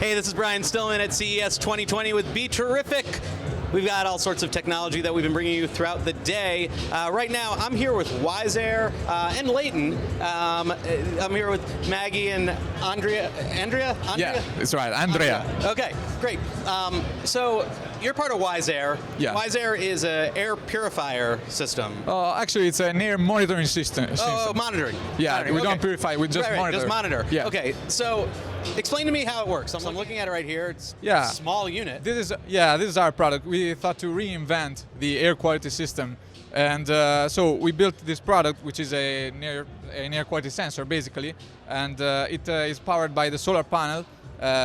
Hey, this is Brian Stillman at CES 2020 with BeTerrific. We've got all sorts of technology that we've been bringing you throughout the day. Right now, I'm here with Wiseair and Leighton. I'm here with Maggie and Andrea. Andrea? Yeah, that's right, Andrea. Okay, great. So you're part of Wiseair. Yeah. Wiseair is an air purifier system. Actually, it's an air monitoring system. Oh, monitoring. Yeah, Monitoring. we Okay. don't purify, we just right, monitor. Just monitor. Yeah. Okay, so explain to me how it works. I'm looking at it right here. It's a small unit. This is our product. We thought to reinvent the air quality system, and so we built this product, which is an air quality sensor, basically, and it is powered by the solar panel,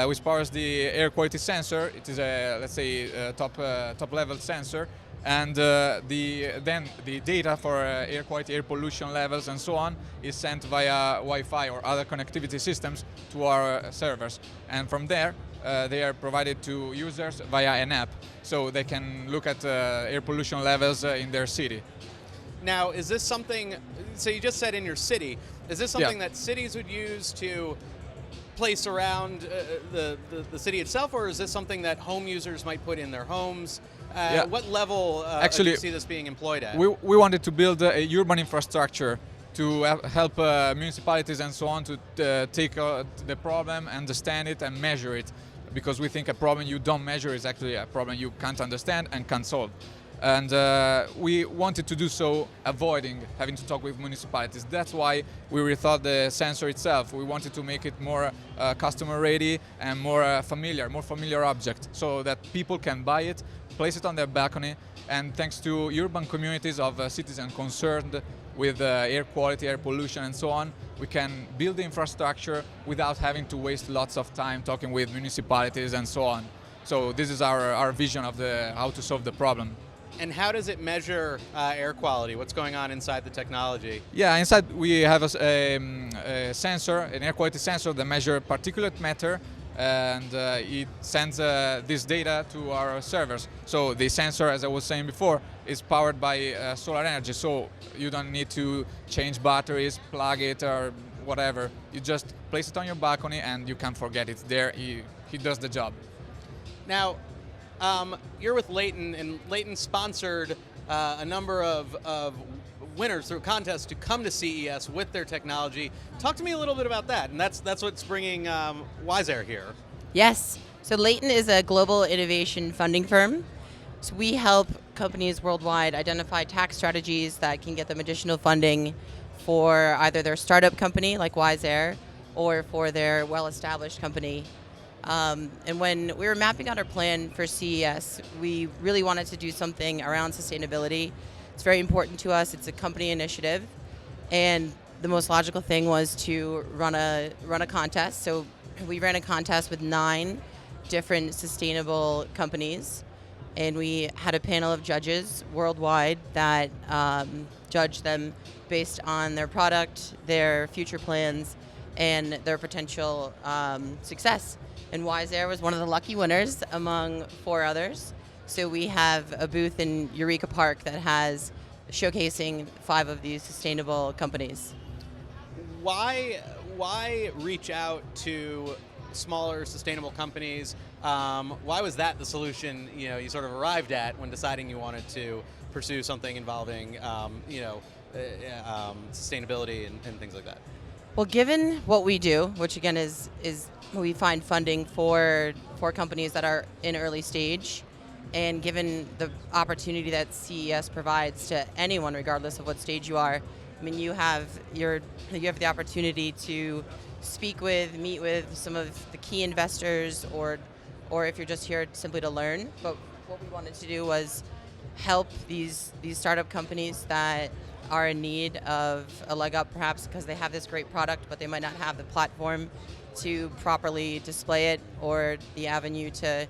which powers the air quality sensor. It is a, let's say, top level sensor, and then the data for air quality, air pollution levels, and so on is sent via Wi-Fi or other connectivity systems to our servers, and from there they are provided to users via an app, so they can look at air pollution levels in their city. Now, is this something? So you just said in your city. Is this something that cities would use to place around the city itself, or is this something that home users might put in their homes? What level Actually, do you see this being employed at? We wanted to build a urban infrastructure to help municipalities and so on to take the problem, understand it, and measure it. Because we think a problem you don't measure is actually a problem you can't understand and can't solve. And we wanted to do so avoiding having to talk with municipalities. That's why we rethought the sensor itself. We wanted to make it more customer ready and more familiar object, so that people can buy it, place it on their balcony, and thanks to urban communities of citizens concerned with air quality, air pollution, and so on, we can build the infrastructure without having to waste lots of time talking with municipalities and so on. So this is our vision of how to solve the problem. And how does it measure air quality? What's going on inside the technology? Yeah, inside we have a sensor, an air quality sensor that measures particulate matter, and it sends this data to our servers. So the sensor, as I was saying before, is powered by solar energy, so you don't need to change batteries, plug it, or whatever. You just place it on your balcony and you can't forget it's there. He does the job. Now, you're with Leighton, and Leighton sponsored a number of winners through contests to come to CES with their technology. Talk to me a little bit about that, and that's what's bringing Wiseair here. Yes. So Leighton is a global innovation funding firm. So we help companies worldwide identify tax strategies that can get them additional funding for either their startup company, like Wiseair, or for their well-established company. And when we were mapping out our plan for CES, we really wanted to do something around sustainability. It's very important to us. It's a company initiative, and the most logical thing was to run a contest. So we ran a contest with 9 different sustainable companies, and we had a panel of judges worldwide that judged them based on their product, their future plans, and their potential success. And Wiseair was one of the lucky winners among 4 others. So we have a booth in Eureka Park that has showcasing 5 of these sustainable companies. Why reach out to smaller sustainable companies? Why was that the solution you sort of arrived at when deciding you wanted to pursue something involving sustainability and things like that? Well, given what we do, which again is we find funding for companies that are in early stage, and given the opportunity that CES provides to anyone, regardless of what stage you are, I mean, you have the opportunity to meet with some of the key investors, or if you're just here simply to learn. But what we wanted to do was help these startup companies that are in need of a leg up, perhaps because they have this great product, but they might not have the platform to properly display it, or the avenue to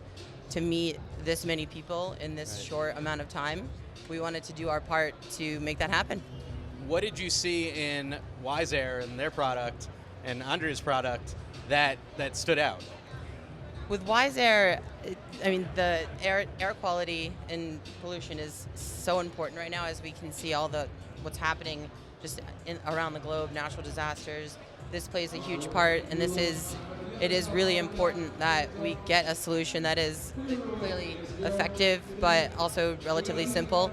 meet this many people in this short amount of time. We wanted to do our part to make that happen. What did you see in Wiseair and their product and Andrea's product that stood out? With Wiseair, I mean, the air quality and pollution is so important right now, as we can see what's happening just around the globe, natural disasters. This plays a huge part, and this is it is really important that we get a solution that is clearly effective, but also relatively simple.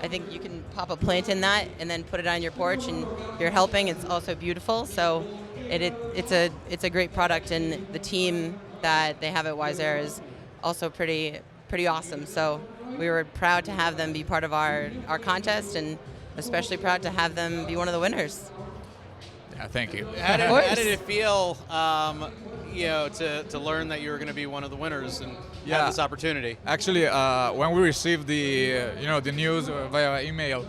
I think you can pop a plant in that and then put it on your porch, and you're helping. It's also beautiful. So it's a great product, and the team that they have at Wiseair is also pretty awesome. So we were proud to have them be part of our contest, and especially proud to have them be one of the winners. Yeah, thank you. How did it feel, to learn that you were going to be one of the winners and have this opportunity? Actually, when we received the news via email,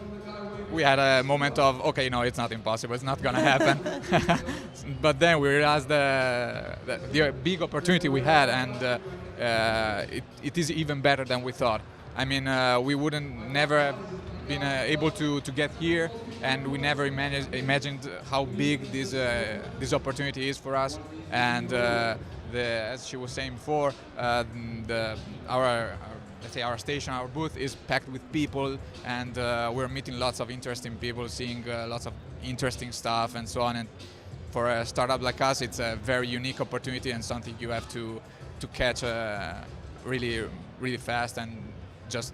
we had a moment of, okay, no, it's not impossible, it's not going to happen. But then we realized the big opportunity we had, and it is even better than we thought. I mean, we wouldn't never have been able to get here, and we never imagined how big this opportunity is for us. And as she was saying before, our station, our booth is packed with people, and we're meeting lots of interesting people, seeing lots of interesting stuff and so on. And for a startup like us, it's a very unique opportunity and something you have to catch really, really fast and just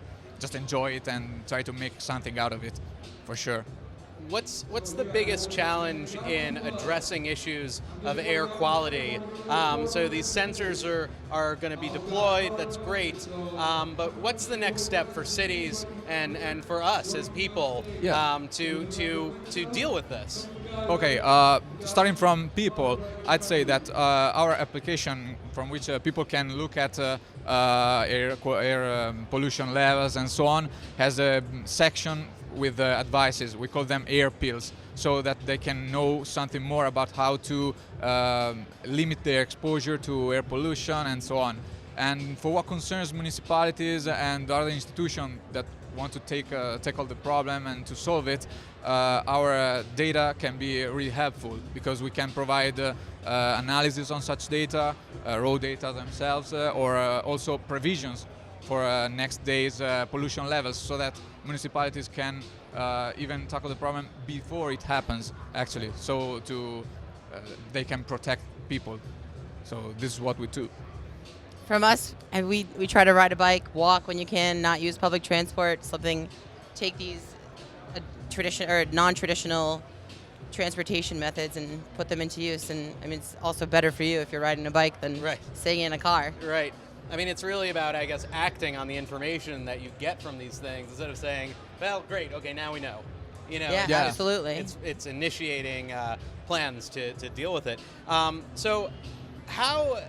enjoy it and try to make something out of it, for sure. What's the biggest challenge in addressing issues of air quality? So these sensors are going to be deployed. That's great. But what's the next step for cities and for us as people to deal with this? Okay, starting from people, I'd say that our application, from which people can look at air pollution levels and so on, has a section with advices. We call them air pills, so that they can know something more about how to limit their exposure to air pollution and so on. And for what concerns municipalities and other institutions that want to tackle the problem and to solve it, our data can be really helpful, because we can provide analysis on such data, raw data themselves, or also provisions for next day's pollution levels, so that municipalities can even tackle the problem before it happens, actually, so they can protect people. So this is what we do. From us, and we try to ride a bike, walk when you can, not use public transport, take these non-traditional transportation methods and put them into use. And I mean, it's also better for you if you're riding a bike than staying in a car. Right. I mean, it's really about, I guess, acting on the information that you get from these things instead of saying, well, great, okay, now we know. Yeah, absolutely. It's initiating plans to deal with it. So how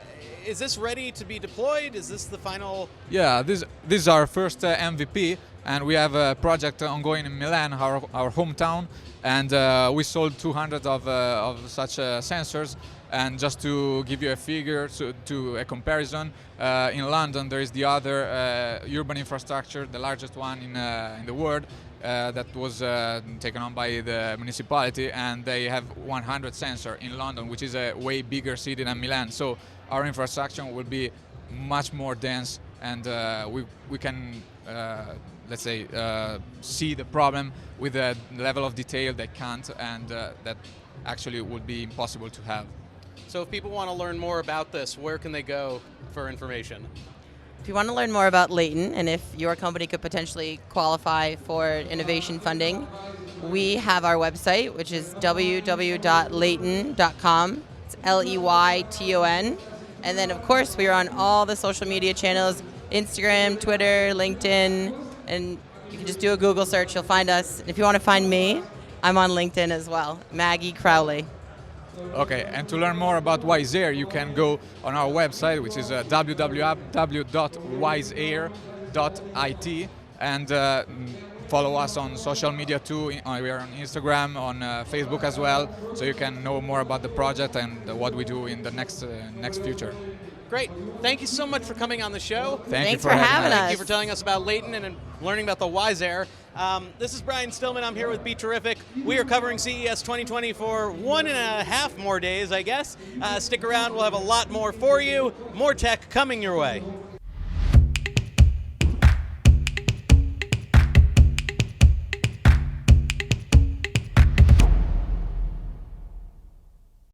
is this ready to be deployed? Is this the final? Yeah, this is our first MVP, and we have a project ongoing in Milan, our hometown, and we sold 200 of such sensors. And just to give you a figure, to a comparison, in London there is the other urban infrastructure, the largest one in the world, that was taken on by the municipality, and they have 100 sensors in London, which is a way bigger city than Milan. So our infrastructure will be much more dense, and we can, let's say, see the problem with a level of detail they can't, and that actually would be impossible to have. So if people want to learn more about this, where can they go for information? If you want to learn more about Leighton, and if your company could potentially qualify for innovation funding, we have our website, which is www.leighton.com. It's Leyton. And then, of course, we are on all the social media channels, Instagram, Twitter, LinkedIn, and you can just do a Google search, you'll find us. And if you want to find me, I'm on LinkedIn as well, Maggie Crowley. Okay, and to learn more about Wiseair, you can go on our website, which is www.wiseair.it, and follow us on social media too. We are on Instagram, on Facebook as well, so you can know more about the project and what we do in the next future. Great. Thank you so much for coming on the show. Thanks for having us. Thank you for telling us about Leighton and learning about the Wiseair. This is Brian Stillman. I'm here with BeTerrific. We are covering CES 2020 for 1.5 more days, I guess. Stick around. We'll have a lot more for you. More tech coming your way.